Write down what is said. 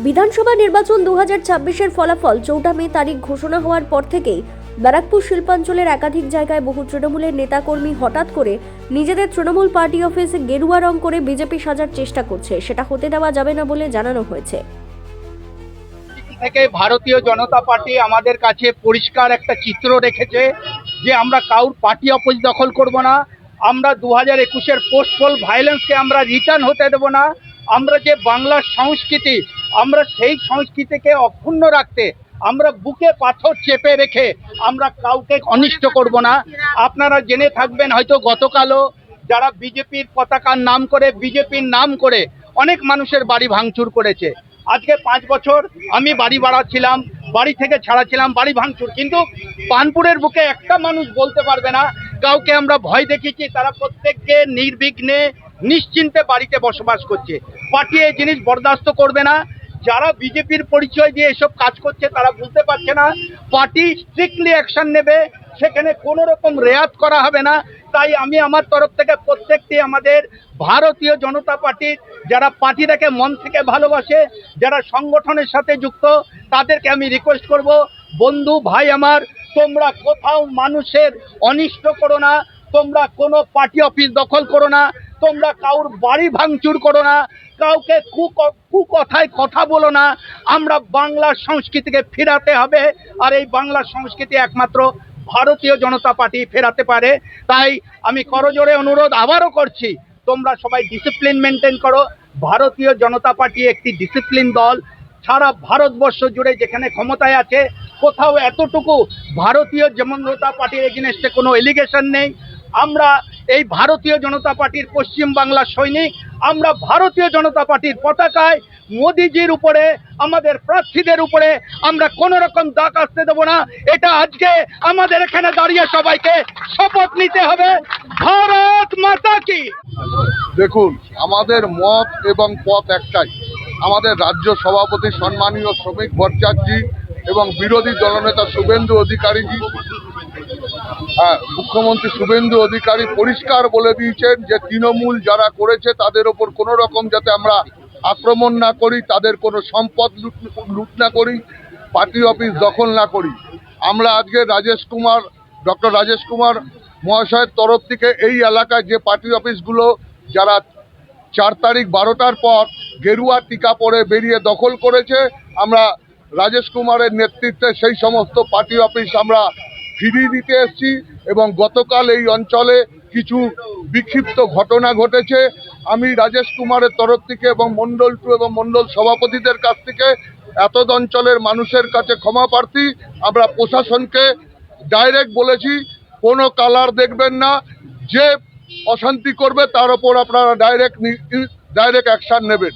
বিধানসভা নির্বাচন 2026-এর ফলাফল 14 মে তারিখ ঘোষণা হওয়ার পর থেকেই ব্যারাকপুর শিল্পাঞ্চলের একাধিক জায়গায় বহু তৃণমূলের নেতাকর্মী হঠাৎ করে নিজেদের তৃণমূল পার্টি অফিসে গেরুয়া রং করে বিজেপি সাজার চেষ্টা করছে। সেটা হতে দেওয়া যাবে না বলে জানানো হয়েছে। থেকে ভারতীয় জনতা পার্টি আমাদের কাছে পরিষ্কার একটা চিত্র রেখেছে যে আমরা কাউর পার্টি অফিস দখল করব না। আমরা 2021-এর পোস্টপোল ভায়োলেন্সকে আমরা রিটার্ন হতে দেব না। আমরা যে বাংলার সংস্কৃতি, আমরা সেই সংস্কৃতিকে অক্ষুণ্ণ রাখতে আমরা বুকে পাথর চেপে রেখে আমরা কাউকে অনিষ্ট করব না। আপনারা জেনে থাকবেন হয়তো গতকালও যারা বিজেপির পতাকার নাম করে, বিজেপির নাম করে অনেক মানুষের বাড়ি ভাঙচুর করেছে। আজকে 5 বছর আমি বাড়ি বাড়াচ্ছিলাম, বাড়ি থেকে ছাড়াচ্ছিলাম, বাড়ি ভাঙচুর, কিন্তু পানপুরের বুকে একটা মানুষ বলতে পারবে না কাউকে আমরা ভয় দেখিয়েছি। তারা প্রত্যেককে নির্বিঘ্নে নিশ্চিন্তে বাড়িতে বসবাস করছে। পার্টি এই জিনিস বরদাস্ত করবে না। যারা বিজেপির পরিচয় দিয়ে এসব কাজ করছে তারা বুঝতে পারছে না পার্টি স্ট্রিক্টলি অ্যাকশন নেবে, সেখানে কোনো রকম রেয়াত করা হবে না। তাই আমি আমার তরফ থেকে প্রত্যেকটি আমাদের ভারতীয় জনতা পার্টির যারা পার্টিটাকে মন থেকে ভালোবাসে, যারা সংগঠনের সাথে যুক্ত, তাদেরকে আমি রিকোয়েস্ট করব, বন্ধু ভাই আমার, তোমরা কোথাও মানুষের অনিষ্ট করো না, তোমরা কোনো পার্টি অফিস দখল করো না, তোমরা কাউর বাড়ি ভাঙচুর করো না, কাউকে কুকথায় কথা বলো না। আমরা বাংলার সংস্কৃতিকে ফেরাতে হবে, আর এই বাংলার সংস্কৃতি একমাত্র ভারতীয় জনতা পার্টি ফেরাতে পারে। তাই আমি করজোড়ে অনুরোধ আবারও করছি, তোমরা সবাই ডিসিপ্লিন মেনটেন করো। ভারতীয় জনতা পার্টি একটি ডিসিপ্লিন দল। সারা ভারতবর্ষ জুড়ে যেখানে ক্ষমতায় আছে কোথাও এতটুকু ভারতীয় জনতা পার্টির এগেইনস্টে কোনো এলিগেশন নেই। আমরা এই ভারতীয় জনতা পার্টির পশ্চিম বাংলার সৈনিক। আমরা ভারতীয় জনতা পার্টির পতাকায় মোদিজির উপরে, আমাদের প্রার্থীদের উপরে আমরা কোনো রকম দাগ আসতে দেবো না। এটা আজকে আমাদের এখানে দাঁড়িয়ে সবাইকে শপথ নিতে হবে। ভারত মাতা কি। দেখুন, আমাদের মত এবং পথ একটাই। আমাদের রাজ্য সভাপতি সম্মানীয় শ্রমিক ভট্টাচার্যজি এবং বিরোধী দলনেতা শুভেন্দু অধিকারীজি, মুখ্যমন্ত্রী শুভেন্দু অধিকারী পরিষ্কার বলে দিয়েছেন যে তৃণমূল যারা করেছে তাদের ওপর কোনো রকম যাতে আমরা আক্রমণ না করি, তাদের কোনো সম্পদ লুট না করি, পার্টি অফিস দখল না করি। আমরা আজকে ডক্টর রাজেশ কুমার মহাশয়ের তরফ থেকে এই এলাকায় যে পার্টি অফিসগুলো যারা 4 তারিখ 12টার পর গেরুয়া টিকা পরে বেরিয়ে দখল করেছে, আমরা রাজেশ কুমারের নেতৃত্বে সেই সমস্ত পার্টি অফিস আমরা ফিরিয়ে দিতে এসেছি। এবং গতকাল এই অঞ্চলে কিছু বিক্ষিপ্ত ঘটনা ঘটেছে। আমি রাজেশ কুমারের তরফ থেকে এবং মণ্ডল 2 এবং মণ্ডল সভাপতিদের কাছ থেকে এতদ অঞ্চলের মানুষের কাছে ক্ষমা প্রার্থী। আমরা প্রশাসনকে ডাইরেক্ট বলেছি কোনো কালার দেখবেন না, যে অশান্তি করবে তার ওপর আপনারা ডাইরেক্ট অ্যাকশন নেবেন।